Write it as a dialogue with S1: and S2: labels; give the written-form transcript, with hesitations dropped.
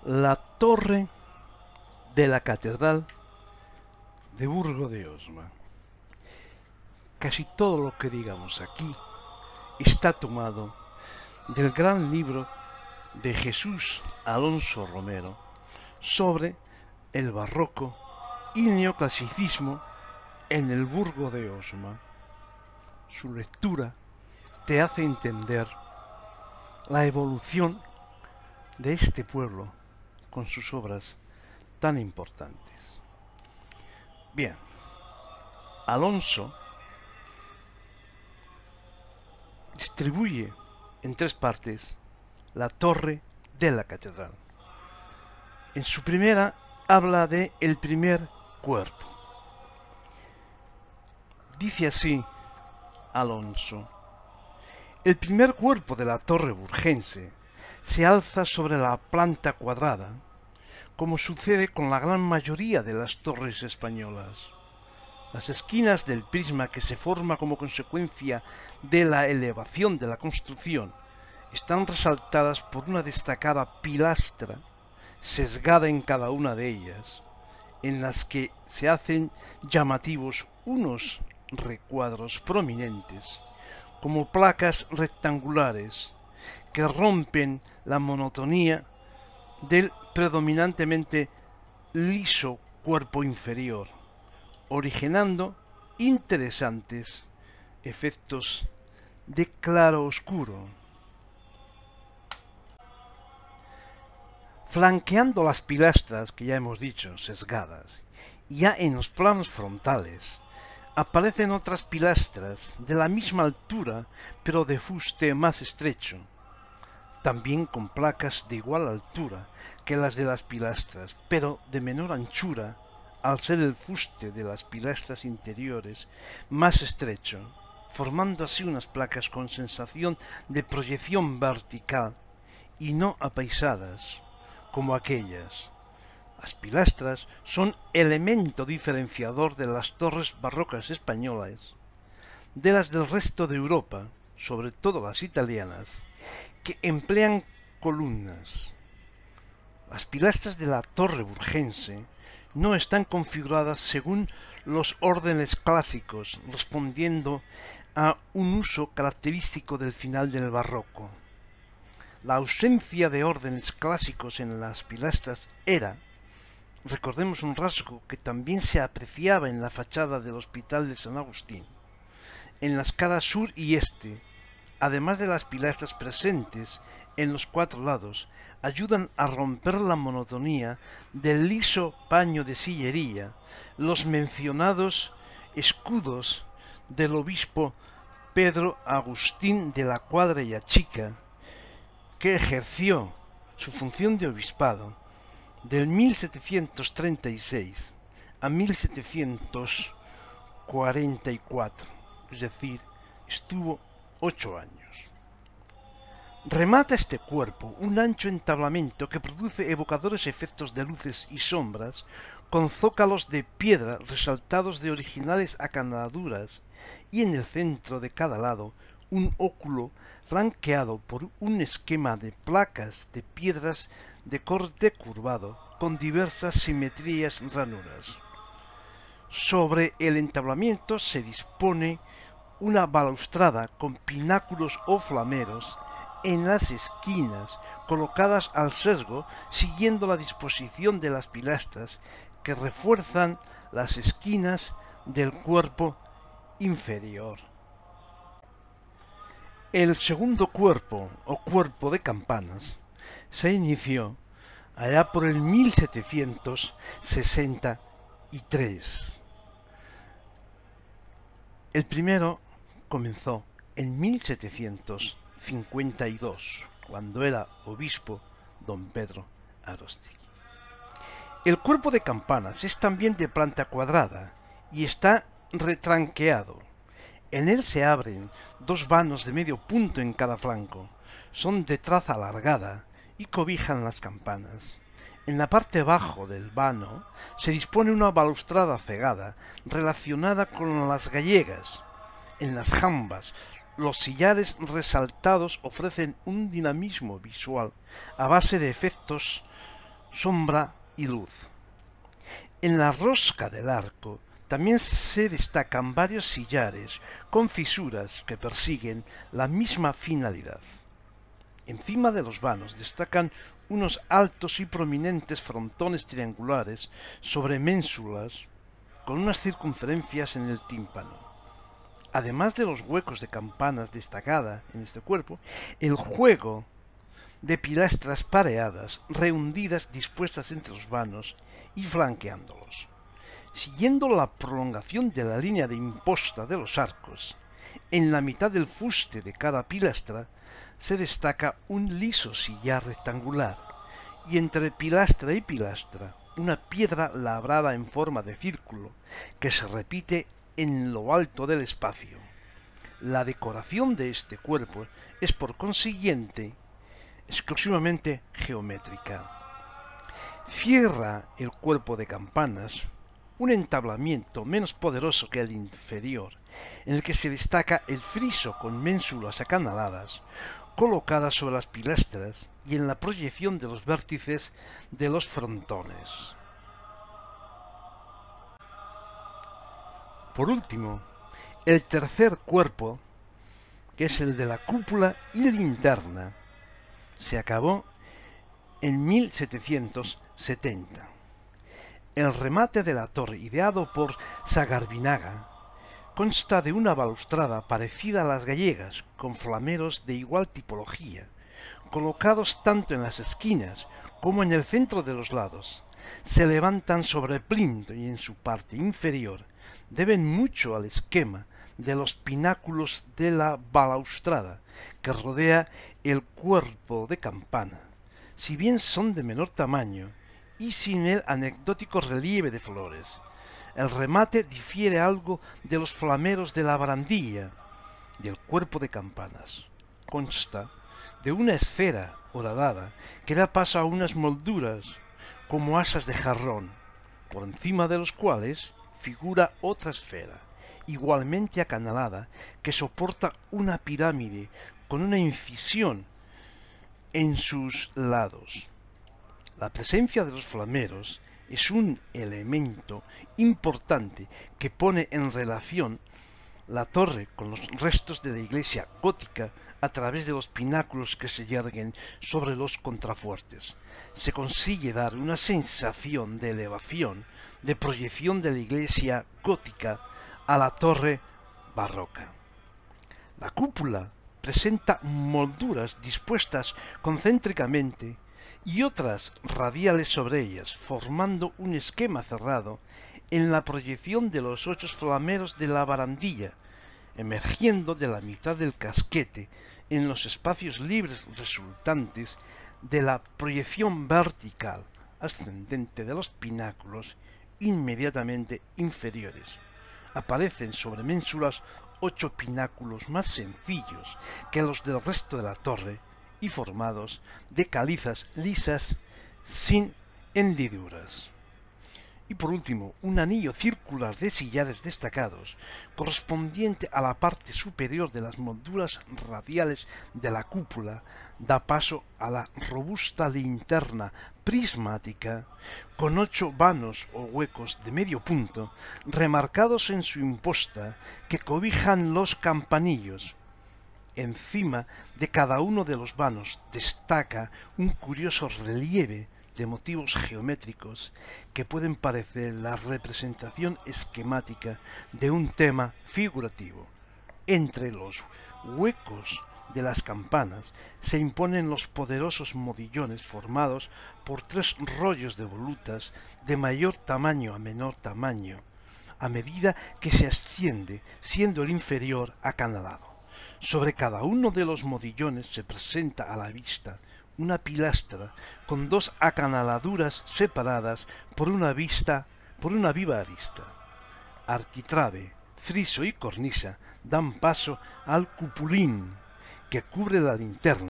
S1: La torre de la Catedral de Burgo de Osma. Casi todo lo que digamos aquí está tomado del gran libro de Jesús Alonso Romero sobre el barroco y el neoclasicismo en el Burgo de Osma. Su lectura te hace entender la evolución de este pueblo con sus obras tan importantes. Bien, Alonso distribuye en tres partes la torre de la catedral. En su primera habla de el primer cuerpo. Dice así Alonso: el primer cuerpo de la torre burgense se alza sobre la planta cuadrada, como sucede con la gran mayoría de las torres españolas. Las esquinas del prisma que se forma como consecuencia de la elevación de la construcción están resaltadas por una destacada pilastra sesgada en cada una de ellas, en las que se hacen llamativos unos recuadros prominentes, como placas rectangulares que rompen la monotonía del predominantemente liso cuerpo inferior, originando interesantes efectos de claro-oscuro. Flanqueando las pilastras, que ya hemos dicho, sesgadas, ya en los planos frontales, aparecen otras pilastras de la misma altura, pero de fuste más estrecho, también con placas de igual altura que las de las pilastras, pero de menor anchura, al ser el fuste de las pilastras interiores más estrecho, formando así unas placas con sensación de proyección vertical y no apaisadas, como aquellas. Las pilastras son elemento diferenciador de las torres barrocas españolas, de las del resto de Europa, sobre todo las italianas, que emplean columnas. Las pilastras de la torre burgense no están configuradas según los órdenes clásicos, respondiendo a un uso característico del final del barroco. La ausencia de órdenes clásicos en las pilastras era, recordemos, un rasgo que también se apreciaba en la fachada del Hospital de San Agustín, en las caras sur y este, además de las pilastras presentes en los cuatro lados, ayudan a romper la monotonía del liso paño de sillería, los mencionados escudos del obispo Pedro Agustín de la Cuadra y Achica, que ejerció su función de obispado del 1736 a 1744, es decir, estuvo 8 años. Remata este cuerpo un ancho entablamento que produce evocadores efectos de luces y sombras, con zócalos de piedra resaltados de originales acanaladuras, y en el centro de cada lado un óculo flanqueado por un esquema de placas de piedras de corte curvado con diversas simetrías ranuras. Sobre el entablamiento se dispone una balaustrada con pináculos o flameros en las esquinas, colocadas al sesgo siguiendo la disposición de las pilastras que refuerzan las esquinas del cuerpo inferior. El segundo cuerpo, o cuerpo de campanas, se inició allá por el 1763. El primero comenzó en 1752, cuando era obispo don Pedro Aróstegui. El cuerpo de campanas es también de planta cuadrada y está retranqueado. En él se abren dos vanos de medio punto en cada flanco, son de traza alargada y cobijan las campanas. En la parte bajo del vano se dispone una balaustrada cegada relacionada con las gallegas. En las jambas, los sillares resaltados ofrecen un dinamismo visual a base de efectos sombra y luz. En la rosca del arco también se destacan varios sillares con fisuras que persiguen la misma finalidad. Encima de los vanos destacan unos altos y prominentes frontones triangulares sobre ménsulas con unas circunferencias en el tímpano. Además de los huecos de campanas destacada en este cuerpo, el juego de pilastras pareadas, rehundidas dispuestas entre los vanos y flanqueándolos. Siguiendo la prolongación de la línea de imposta de los arcos, en la mitad del fuste de cada pilastra se destaca un liso sillar rectangular, y entre pilastra y pilastra una piedra labrada en forma de círculo que se repite en lo alto del espacio. La decoración de este cuerpo es por consiguiente exclusivamente geométrica. Cierra el cuerpo de campanas un entablamiento menos poderoso que el inferior, en el que se destaca el friso con ménsulas acanaladas, colocadas sobre las pilastras y en la proyección de los vértices de los frontones. Por último, el tercer cuerpo, que es el de la cúpula y linterna, se acabó en 1770. El remate de la torre, ideado por Sagarbinaga, consta de una balaustrada parecida a las gallegas, con flameros de igual tipología, colocados tanto en las esquinas como en el centro de los lados. Se levantan sobre plinto y en su parte inferior deben mucho al esquema de los pináculos de la balaustrada que rodea el cuerpo de campana, si bien son de menor tamaño y sin el anecdótico relieve de flores. El remate difiere algo de los flameros de la barandilla del cuerpo de campanas. Consta de una esfera horadada que da paso a unas molduras como asas de jarrón, por encima de los cuales figura otra esfera, igualmente acanalada, que soporta una pirámide con una incisión en sus lados. La presencia de los flameros es un elemento importante que pone en relación la torre con los restos de la iglesia gótica a través de los pináculos que se yerguen sobre los contrafuertes. Se consigue dar una sensación de elevación, de proyección de la iglesia gótica a la torre barroca. La cúpula presenta molduras dispuestas concéntricamente y otras radiales sobre ellas, formando un esquema cerrado en la proyección de los 8 flameros de la barandilla, emergiendo de la mitad del casquete en los espacios libres resultantes de la proyección vertical ascendente de los pináculos inmediatamente inferiores. Aparecen sobre ménsulas 8 pináculos más sencillos que los del resto de la torre y formados de calizas lisas sin hendiduras. Y por último, un anillo circular de sillares destacados, correspondiente a la parte superior de las molduras radiales de la cúpula, da paso a la robusta linterna prismática, con 8 vanos o huecos de medio punto, remarcados en su imposta, que cobijan los campanillos. Encima de cada uno de los vanos destaca un curioso relieve de motivos geométricos que pueden parecer la representación esquemática de un tema figurativo. Entre los huecos de las campanas se imponen los poderosos modillones formados por 3 rollos de volutas de mayor tamaño a menor tamaño, a medida que se asciende, siendo el inferior acanalado. Sobre cada uno de los modillones se presenta a la vista una pilastra con 2 acanaladuras separadas por una viva arista. Arquitrabe, friso y cornisa dan paso al cupulín que cubre la linterna.